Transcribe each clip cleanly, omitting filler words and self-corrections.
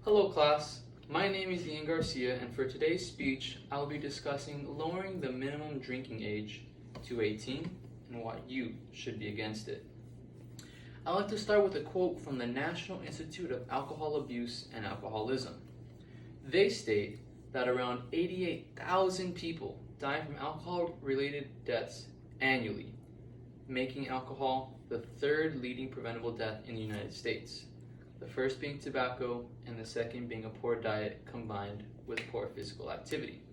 Hello class, my name is Ian Garcia, and for today's speech I will be discussing lowering the minimum drinking age to 18 and why you should be against it. I'd like to start with a quote from the National Institute of Alcohol Abuse and Alcoholism. They state that around 88,000 people die from alcohol-related deaths annually, making alcohol the third leading preventable death in the United States. The first being tobacco, and the second being a poor diet combined with poor physical activity.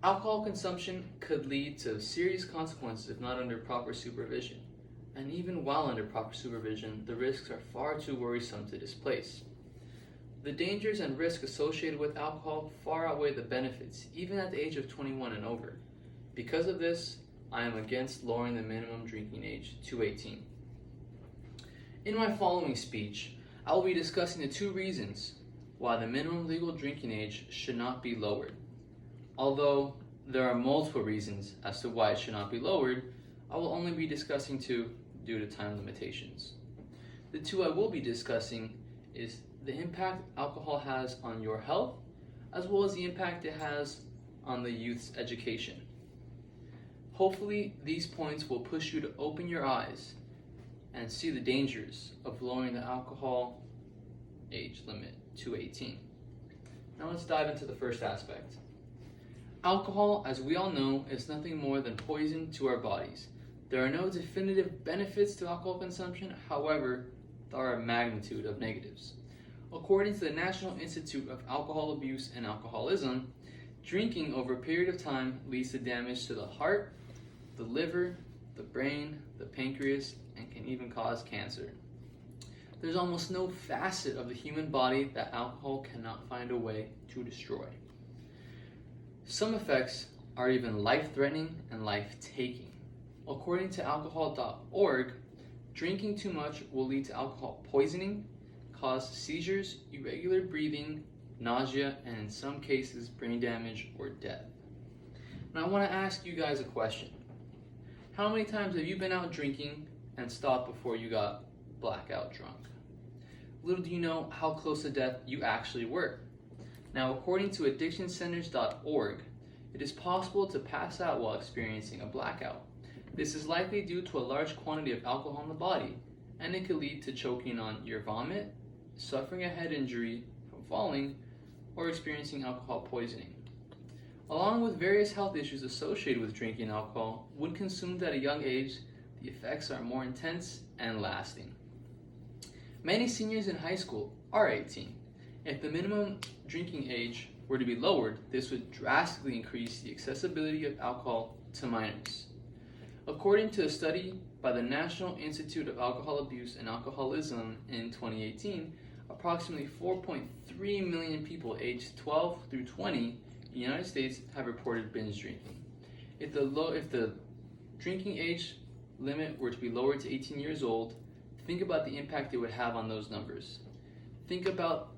Alcohol consumption could lead to serious consequences if not under proper supervision. And even while under proper supervision, the risks are far too worrisome to displace. The dangers and risks associated with alcohol far outweigh the benefits, even at the age of 21 and over. Because of this, I am against lowering the minimum drinking age to 18. In my following speech, I will be discussing the two reasons why the minimum legal drinking age should not be lowered. Although there are multiple reasons as to why it should not be lowered, I will only be discussing two due to time limitations. The two I will be discussing is the impact alcohol has on your health, as well as the impact it has on the youth's education. Hopefully, these points will push you to open your eyes and see the dangers of lowering the alcohol age limit to 18. Now let's dive into the first aspect. Alcohol, as we all know, is nothing more than poison to our bodies. There are no definitive benefits to alcohol consumption, however, there are a magnitude of negatives. According to the National Institute of Alcohol Abuse and Alcoholism, drinking over a period of time leads to damage to the heart, the liver, the brain, the pancreas, and can even cause cancer. There's almost no facet of the human body that alcohol cannot find a way to destroy. Some effects are even life-threatening and life-taking. According to alcohol.org, drinking too much will lead to alcohol poisoning, cause seizures, irregular breathing, nausea, and in some cases, brain damage or death. Now I want to ask you guys a question. How many times have you been out drinking and stopped before you got blackout drunk? Little do you know how close to death you actually were. Now, according to addictioncenters.org, it is possible to pass out while experiencing a blackout. This is likely due to a large quantity of alcohol in the body, and it could lead to choking on your vomit, suffering a head injury from falling, or experiencing alcohol poisoning. Along with various health issues associated with drinking alcohol, when consumed at a young age, the effects are more intense and lasting. Many seniors in high school are 18. If the minimum drinking age were to be lowered, this would drastically increase the accessibility of alcohol to minors. According to a study by the National Institute of Alcohol Abuse and Alcoholism in 2018, approximately 4.3 million people aged 12 through 20 in the United States have reported binge drinking. If the drinking age limit were to be lowered to 18 years old, think about the impact it would have on those numbers. Think about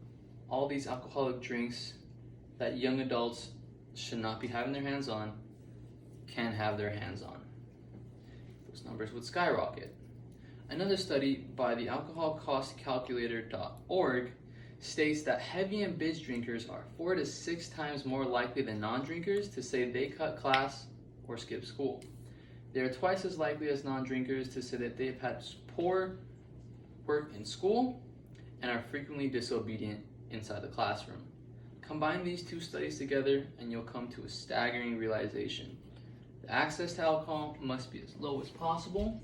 all these alcoholic drinks that young adults should not be having their hands on, can have their hands on. Those numbers would skyrocket. Another study by the alcoholcostcalculator.org states that heavy and binge drinkers are 4 to 6 times more likely than non-drinkers to say they cut class or skip school. They are twice as likely as non-drinkers to say that they've had poor work in school and are frequently disobedient inside the classroom. Combine these two studies together and you'll come to a staggering realization. The access to alcohol must be as low as possible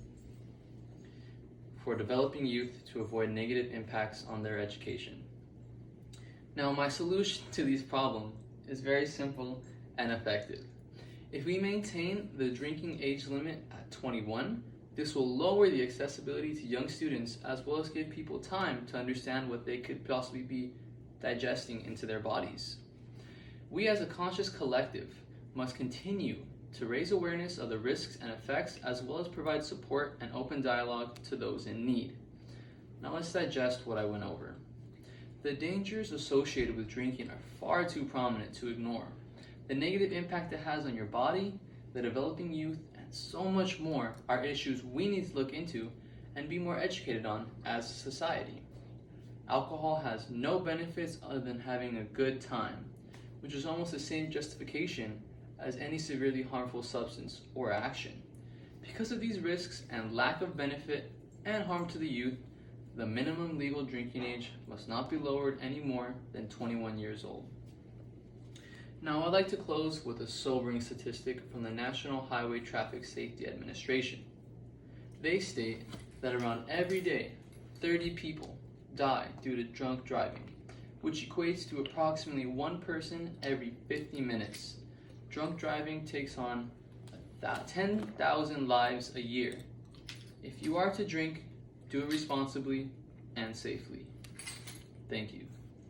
for developing youth to avoid negative impacts on their education. Now, my solution to these problems is very simple and effective. If we maintain the drinking age limit at 21, this will lower the accessibility to young students as well as give people time to understand what they could possibly be digesting into their bodies. We as a conscious collective must continue to raise awareness of the risks and effects as well as provide support and open dialogue to those in need. Now let's digest what I went over. The dangers associated with drinking are far too prominent to ignore. The negative impact it has on your body, the developing youth, and so much more are issues we need to look into and be more educated on as a society. Alcohol has no benefits other than having a good time, which is almost the same justification as any severely harmful substance or action. Because of these risks and lack of benefit and harm to the youth, the minimum legal drinking age must not be lowered any more than 21 years old. Now, I'd like to close with a sobering statistic from the National Highway Traffic Safety Administration. They state that around every day, 30 people die due to drunk driving, which equates to approximately one person every 50 minutes. Drunk driving takes on 10,000 lives a year. If you are to drink, do it responsibly and safely. Thank you.